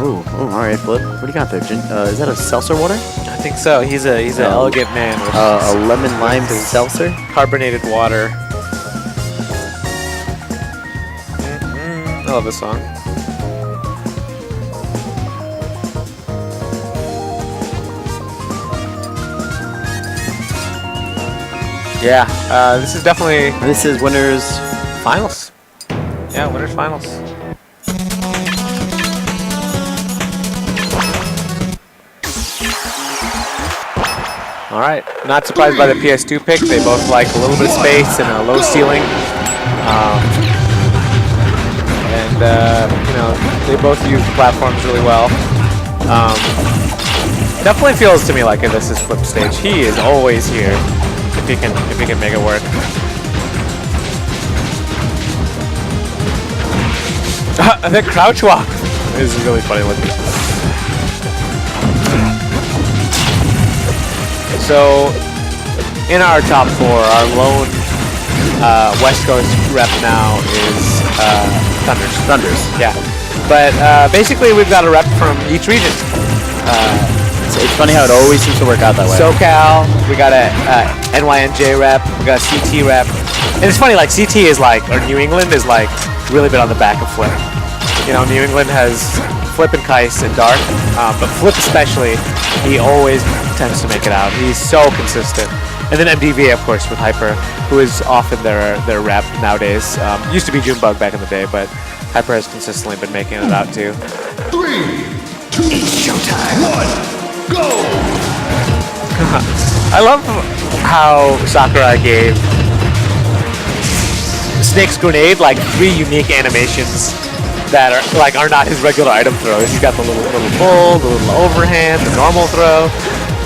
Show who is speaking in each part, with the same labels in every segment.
Speaker 1: Oh, all right, Flipp. What do you got there? Is that a seltzer water?
Speaker 2: I think so. He's an elegant man with
Speaker 1: a lemon lime seltzer,
Speaker 2: carbonated water. I love this song. Yeah, this is definitely...
Speaker 1: This is winners...
Speaker 2: Finals. Yeah, winners finals. All right, not surprised by the PS2 pick. They both like a little bit of space and a low ceiling. You know, they both use platforms really well. Definitely feels to me like this is Flipp's stage. He is always here if he can make it work. The crouch walk is really funny looking. So, in our top 4, our lone West Coast rep now is Thunders. Yeah. But basically, we've got a rep from each region.
Speaker 1: It's funny how it always seems to work out that way.
Speaker 2: SoCal, we got a NYNJ rep, we got a CT rep. And it's funny, like CT is like, or New England is like, really been on the back of Flipp. You know, New England has Flipp and Kais and Dark, but Flipp especially, he always tends to make it out. He's so consistent. And then MDV, of course, with Hyper, who is often their rep nowadays. Used to be Junebug back in the day, but Hyper has consistently been making it out too.
Speaker 3: 3, 2, it's showtime. 1, go!
Speaker 2: I love how Sakurai gave Snake's grenade like 3 unique animations that are not his regular item throws. He's got the little pull, the little overhand, the normal throw.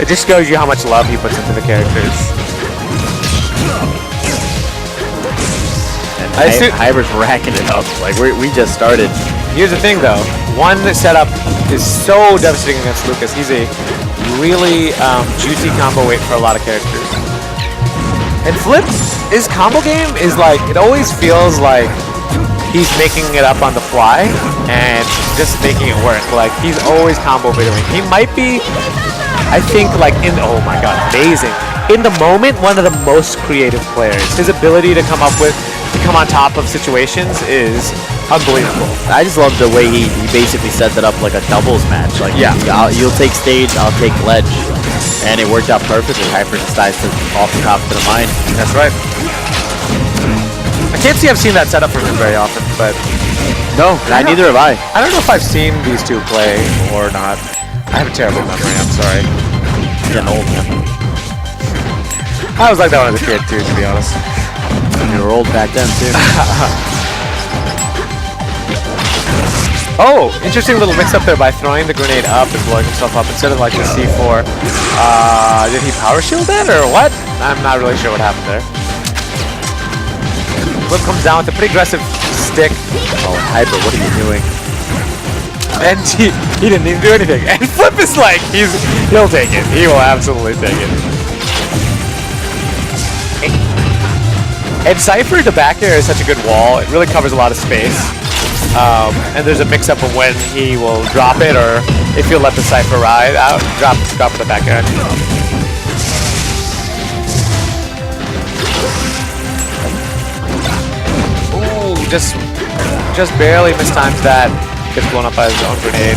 Speaker 2: It just shows you how much love he puts into the characters.
Speaker 1: And Hyper's racking it up. Like we just started.
Speaker 2: Here's the thing though. One setup is so devastating against Lucas. He's a really juicy combo weight for a lot of characters. And Flipp's combo game is like, it always feels like he's making it up on the fly and just making it work. Like, he's always combo videoing. He might be, I think, like oh my god, amazing. In the moment, one of the most creative players. His ability to come on top of situations is unbelievable.
Speaker 1: I just love the way he basically sets it up like a doubles match. Like, yeah, you'll take stage, I'll take ledge. And it worked out perfectly. Hyper decides to off the top to the mine.
Speaker 2: That's right. I can't say I've seen that setup from him very often, but...
Speaker 1: No, neither have I.
Speaker 2: I don't know if I've seen these two play or not. I have a terrible memory, I'm sorry.
Speaker 1: You're getting old, man.
Speaker 2: I was like that when I was a kid, too, to be honest.
Speaker 1: You were old back then, too.
Speaker 2: Oh, interesting little mix-up there by throwing the grenade up and blowing himself up instead of like the C4. Did he power shield that or what? I'm not really sure what happened there. Flipp comes down with a pretty aggressive stick.
Speaker 1: Oh, Hyper, what are you doing?
Speaker 2: And he didn't even do anything. And Flipp is like, he'll take it. He will absolutely take it. And Cypher to back air is such a good wall. It really covers a lot of space. And there's a mix-up of when he will drop it, or if he'll let the Cypher ride out, drop it the back end. Ooh, just barely mistimes that. Gets blown up by his own grenade.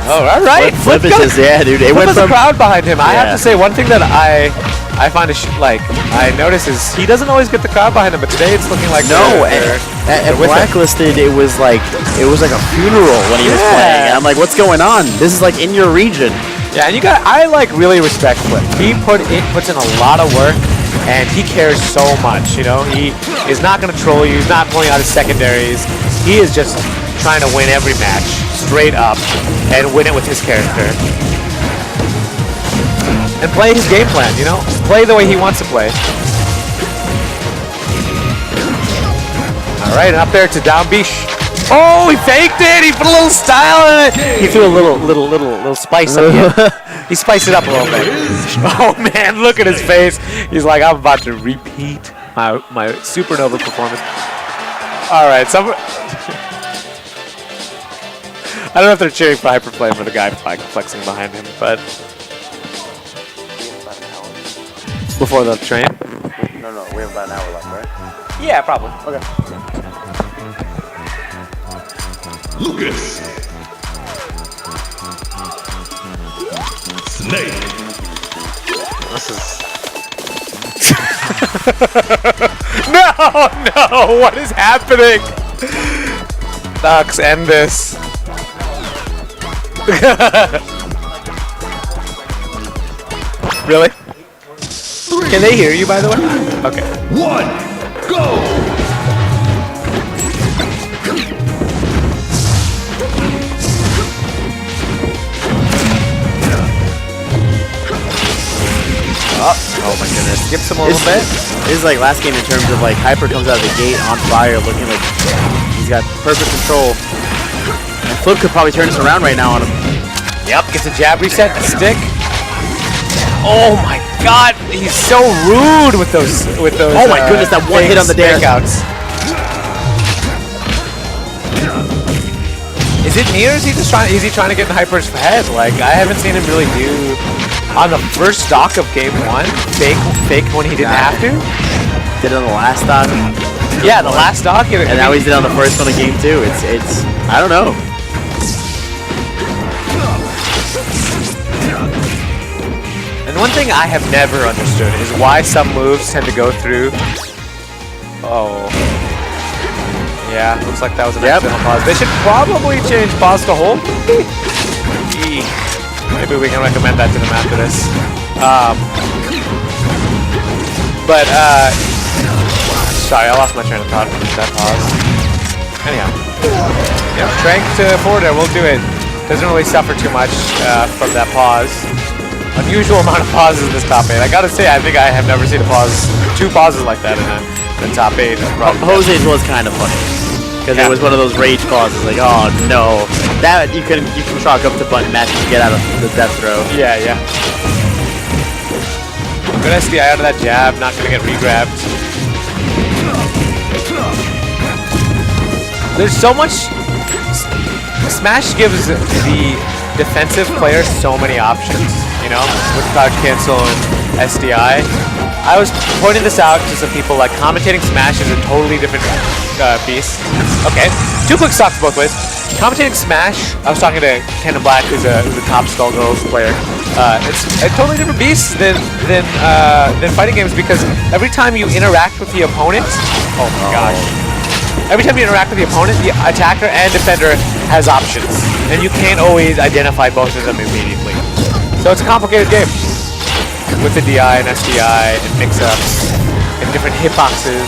Speaker 2: Oh, all right.
Speaker 1: Flipp is just, yeah, dude. It went
Speaker 2: from a crowd behind him. I have to say, one thing that I find I notice is he doesn't always get the crowd behind him, but today it's looking like
Speaker 1: at Blacklisted it was like a funeral when he was playing. And I'm like, what's going on? This is like in your region.
Speaker 2: Yeah, and I like really respect Flipp. He puts in a lot of work, and he cares so much. You know, he is not going to troll you. He's not pulling out his secondaries. He is just trying to win every match straight up and win it with his character. And play his game plan, you know? Play the way he wants to play. Alright, and up there to down Bish. Oh, he faked it! He put a little style in it! He threw a little spice up here. He spiced it up a little bit. Oh man, look at his face. He's like, I'm about to repeat my Supernova performance. All right, some. I don't know if they're cheering for HyperFlame or the guy flexing behind him, but before the train.
Speaker 1: No, we have about an hour left, right?
Speaker 2: Yeah, probably.
Speaker 1: Okay.
Speaker 3: Lucas. Snake.
Speaker 2: This is. No! What is happening? Ducks, end this. Really? Can they hear you, by the way? Okay.
Speaker 3: 1, go!
Speaker 2: Oh my goodness. Skips him a little bit.
Speaker 1: This is like last game in terms of like Hyper comes out of the gate on fire, looking like he's got perfect control. And Flipp could probably turn this around right now on him.
Speaker 2: Yep, gets a jab reset, a stick. Oh my god, he's so rude with those
Speaker 1: Oh my goodness, that one hit on the dash.
Speaker 2: breakouts. Is it me or is he just trying to get in Hyper's head? Like, I haven't seen him really do on the first stock of game 1, fake when he didn't have to.
Speaker 1: Did it on the last stock.
Speaker 2: Yeah, the last stock.
Speaker 1: And now he's did it on the first one of game 2. It's I don't know.
Speaker 2: And one thing I have never understood is why some moves tend to go through. Oh. Yeah, looks like that was an accidental pause. They should probably change pause to hold. Maybe we can recommend that to them after this. Sorry, I lost my train of thought from that pause. Anyhow. Yeah, strength to forward air, we'll do it. Doesn't really suffer too much from that pause. Unusual amount of pauses in this top 8. I gotta say, I think I have never seen a pause, 2 pauses like that in the top 8.
Speaker 1: Jose's was kind of funny. Because it was one of those rage pauses, like, oh no. That you can chalk up to button mashes to get out of the death throw.
Speaker 2: Yeah. Good SDI out of that jab, not gonna get re-grabbed. There's so much. Smash gives the defensive player so many options, you know, with crouch cancel and SDI. I was pointing this out to some people, like commentating Smash is a totally different beast. Okay, 2 quick stocks both ways. Commentating Smash, I was talking to Ken Black, who's a top Skullgirls player. It's a totally different beast than fighting games because every time you interact with the opponent, oh my gosh. Every time you interact with the opponent, the attacker and defender has options, and you can't always identify both of them immediately. So it's a complicated game with the DI and SDI and mix-ups and different hitboxes.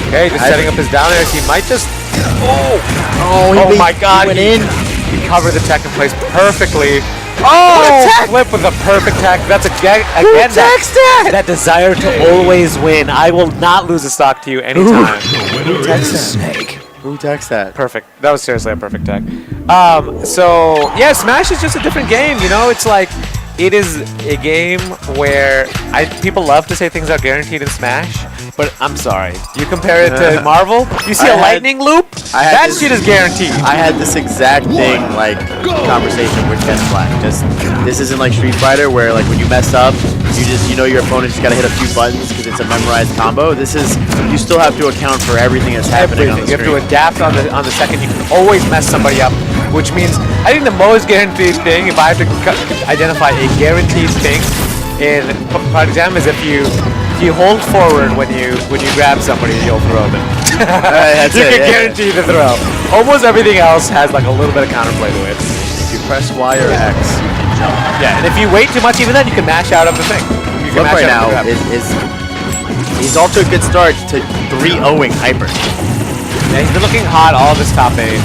Speaker 2: Okay, just setting up his down airs. He might just. Oh my God!
Speaker 1: He went in.
Speaker 2: He covered the tech in place perfectly. Oh! Flipp with a perfect tech. That's again that desire to always win. I will not lose a stock to you anytime.
Speaker 1: Who techs that?
Speaker 2: Perfect. That was seriously a perfect tech. So yeah, Smash is just a different game. You know, it's like it is a game where people love to say things are guaranteed in Smash, but I'm sorry. You compare it to Marvel, you see a lightning loop. That shit is guaranteed.
Speaker 1: I had this exact thing, like, conversation with Ken Black. Just, this isn't like Street Fighter where, like, when you mess up, you know your opponent just gotta hit a few buttons because it's a memorized combo. This is, you still have to account for everything that's happening on the screen.
Speaker 2: You have to adapt on the second. You can always mess somebody up, which means I think the most guaranteed thing, if I have to identify a guaranteed thing in Part Exam, is if you hold forward when you grab somebody, you'll throw them. You can guarantee the throw. Almost everything else has like a little bit of counterplay to it.
Speaker 1: If you press Y or X, you can jump.
Speaker 2: Yeah, and if you wait too much, even then, you can mash out of the thing.
Speaker 1: Flipp right now he's off to a good start to 3-0ing Hyper.
Speaker 2: Yeah, he's been looking hot all this top 8.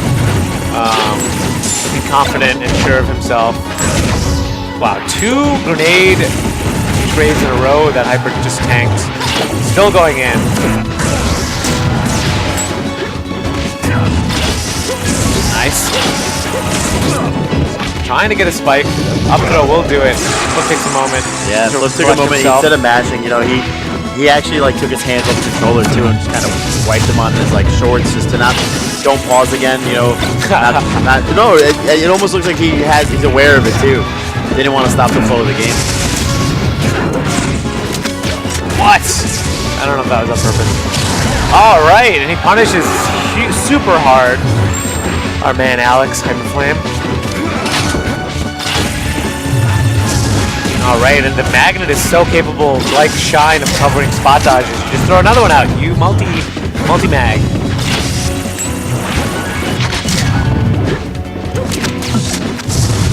Speaker 2: Looking confident and sure of himself. Wow, 2 grenade trades in a row that Hyper just tanked. Still going in. Nice. trying to get a spike. Up throw will do it. Flip takes a moment.
Speaker 1: Yeah,
Speaker 2: to
Speaker 1: Flipp took a
Speaker 2: collect
Speaker 1: moment.
Speaker 2: himself.
Speaker 1: Instead of mashing, you know, he actually like took his hands off the controller too and just kind of wiped them on his like shorts just to don't pause again. You know, no. It almost looks like he's aware of it too. Didn't want to stop the flow of the game.
Speaker 2: What? I don't know if that was on purpose. All right, and he punishes super hard. Our man Alex, HyperFlame. All right, and the magnet is so capable, like Shine, of covering spot dodges. You just throw another one out. You multi-mag.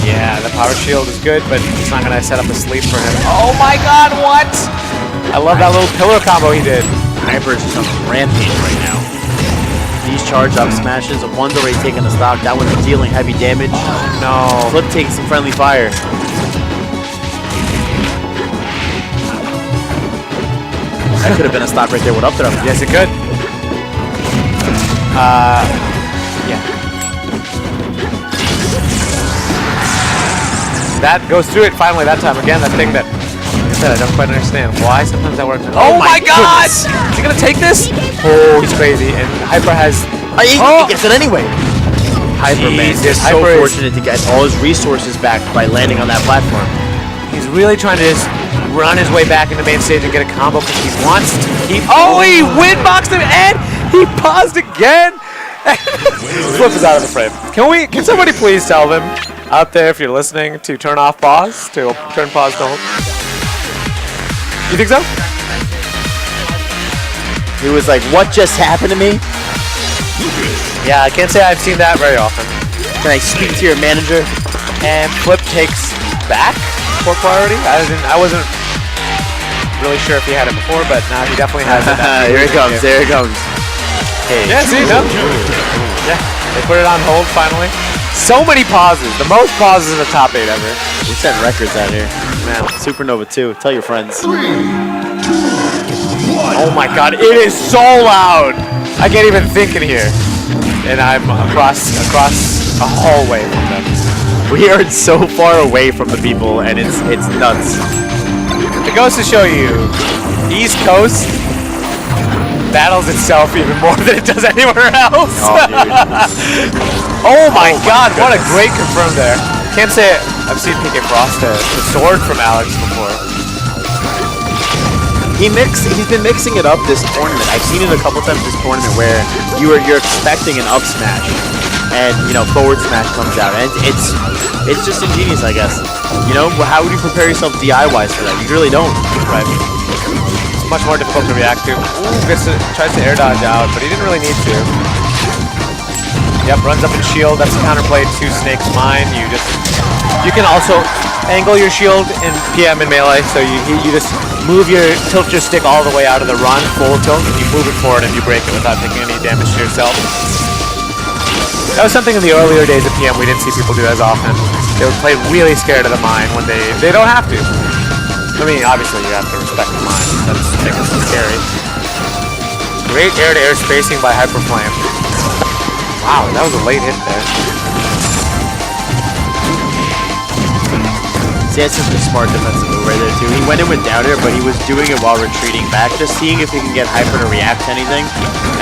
Speaker 2: Yeah, the power shield is good, but it's not gonna set up a sleep for him. Oh my God, what? I love that little pillar combo he did.
Speaker 1: Hyper is just on a rampage right now. These charge up smashes, one's already taking the stock, that one's dealing heavy damage.
Speaker 2: No.
Speaker 1: Flipp takes some friendly fire. That could have been a stop right there with up throw.
Speaker 2: Yes, it could. Yeah. That goes through it finally that time. Again, that thing that I don't quite understand why sometimes that works. Oh my God! Is he gonna take this? Oh, he's crazy. And Hyper has.
Speaker 1: He gets it anyway. Hyper, man, is so fortunate to get all his resources back by landing on that platform.
Speaker 2: He's really trying to just run his way back into main stage and get a combo because he wants to keep. Oh, he windboxed him and he paused again. Flipp is out of the frame. Can somebody please tell them out there if you're listening to turn off pause, to turn pause to hold? You think so?
Speaker 1: He was like, what just happened to me?
Speaker 2: Yeah, I can't say I've seen that very often.
Speaker 1: Can I speak to your manager?
Speaker 2: And Flipp takes back for priority. I wasn't really sure if he had it before, but now he definitely has it.
Speaker 1: Here it comes, there it comes. Hey.
Speaker 2: Yeah, see, no. Yeah, they put it on hold finally. So many pauses, the most pauses in the top 8 ever.
Speaker 1: We're setting records out here. Man, Supernova 2, tell your friends.
Speaker 3: 3, 2, 1.
Speaker 2: Oh my God, it is so loud. I can't even think in here. And I'm across a hallway from them.
Speaker 1: We are so far away from the people, and it's nuts.
Speaker 2: It goes to show you, East Coast battles itself even more than it does anywhere else.
Speaker 1: Oh, dude.
Speaker 2: Oh my God, what a great confirm there. Can't say I've seen PK Frost the sword from Alex before.
Speaker 1: He's been mixing it up this tournament. I've seen it a couple times this tournament where you're expecting an up smash, and you know forward smash comes out, and it's just ingenious, I guess. You know, how would you prepare yourself DI-wise for that? You really don't.
Speaker 2: Right. It's much more difficult to react to. Ooh, tries to air dodge out, but he didn't really need to. Yep, runs up and shield. That's a counterplay to Snake's Mine. You can also angle your shield in PM and melee, so you just tilt your stick all the way out of the run, full tilt, and you move it forward and you break it without taking any damage to yourself. That was something in the earlier days of PM we didn't see people do as often. They would play really scared of the mine when they don't have to. I mean, obviously you have to respect the mine. That's making it so scary. Great air-to-air spacing by HyperFlame. Wow, that was a late hit there.
Speaker 1: See, that's just a smart defensive move right there, too. He went in with down air, but he was doing it while retreating back, just seeing if he can get Hyper to react to anything,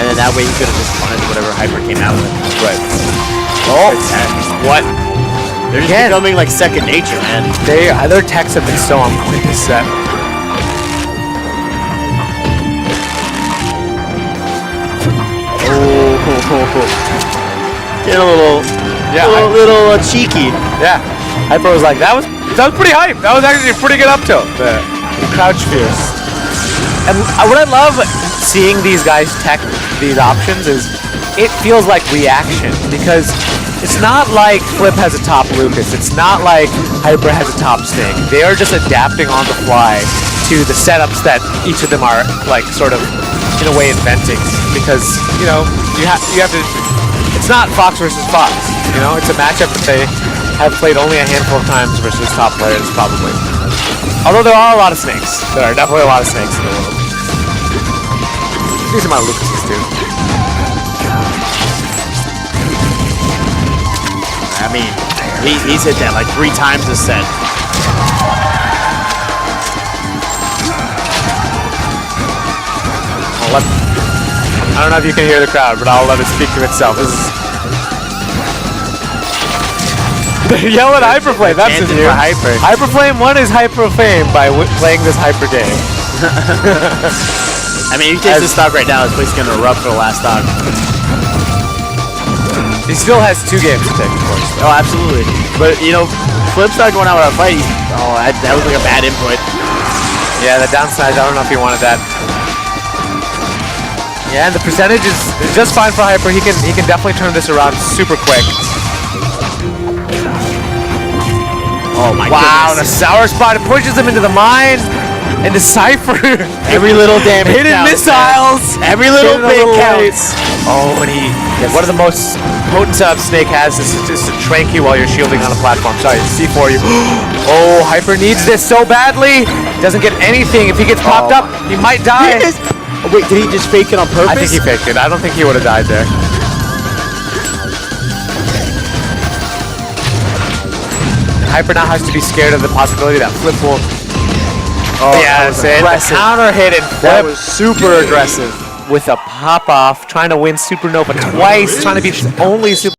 Speaker 1: and then that way he could have just punished whatever Hyper came out with.
Speaker 2: Right. Oh, what?
Speaker 1: They're just becoming like second nature, man.
Speaker 2: Their techs have been so on point this set.
Speaker 1: Getting a little cheeky.
Speaker 2: Yeah. Hyper was like, that was pretty hype. That was actually a pretty good up tilt. The crouch fierce. And what I love seeing these guys tech these options is it feels like reaction, because it's not like Flipp has a top Lucas. It's not like Hyper has a top Snake. They are just adapting on the fly to the setups that each of them are like sort of in a way inventing, because you know you have to. It's not Fox versus Fox. You know, it's a matchup that they have played only a handful of times versus top players, probably. Although there are a lot of snakes. There are definitely a lot of snakes in the world. Decent amount of Lucases too.
Speaker 1: I mean, He's hit that like 3 times this set.
Speaker 2: I don't know if you can hear the crowd, but I'll let it speak to itself. This is they yell at HyperFlame. That's the new. HyperFlame 1 is HyperFlame by playing this Hyper game.
Speaker 1: I mean, if he takes this stock right now, his place is going to erupt for the last stock.
Speaker 2: He still has 2 games to take, of course.
Speaker 1: Oh, absolutely. But, you know, Flipp's not going out without a fight. Oh, that was like a bad input.
Speaker 2: Yeah, the downside, I don't know if he wanted that. Yeah, and the percentage is just fine for Hyper. He can definitely turn this around super quick.
Speaker 1: Oh my
Speaker 2: wow,
Speaker 1: goodness.
Speaker 2: the sour spot pushes him into the mine. And the Cypher.
Speaker 1: Every little damage
Speaker 2: hidden
Speaker 1: counts,
Speaker 2: missiles.
Speaker 1: Man. Every little bit counts.
Speaker 2: Oh, and one of the most potent setups Snake has is just to trank you while you're shielding on a platform. Sorry, C4 you. Oh, Hyper needs this so badly. Doesn't get anything. If he gets popped up, he might die.
Speaker 1: Oh, wait, did he just fake it on purpose?
Speaker 2: I think he faked it. I don't think he would have died there. Hyper now has to be scared of the possibility that Flipp will.
Speaker 1: Oh,
Speaker 2: yeah, the counter hit and Flipp.
Speaker 1: That was super aggressive.
Speaker 2: With a pop off, trying to win Supernova twice, trying to be the only Super.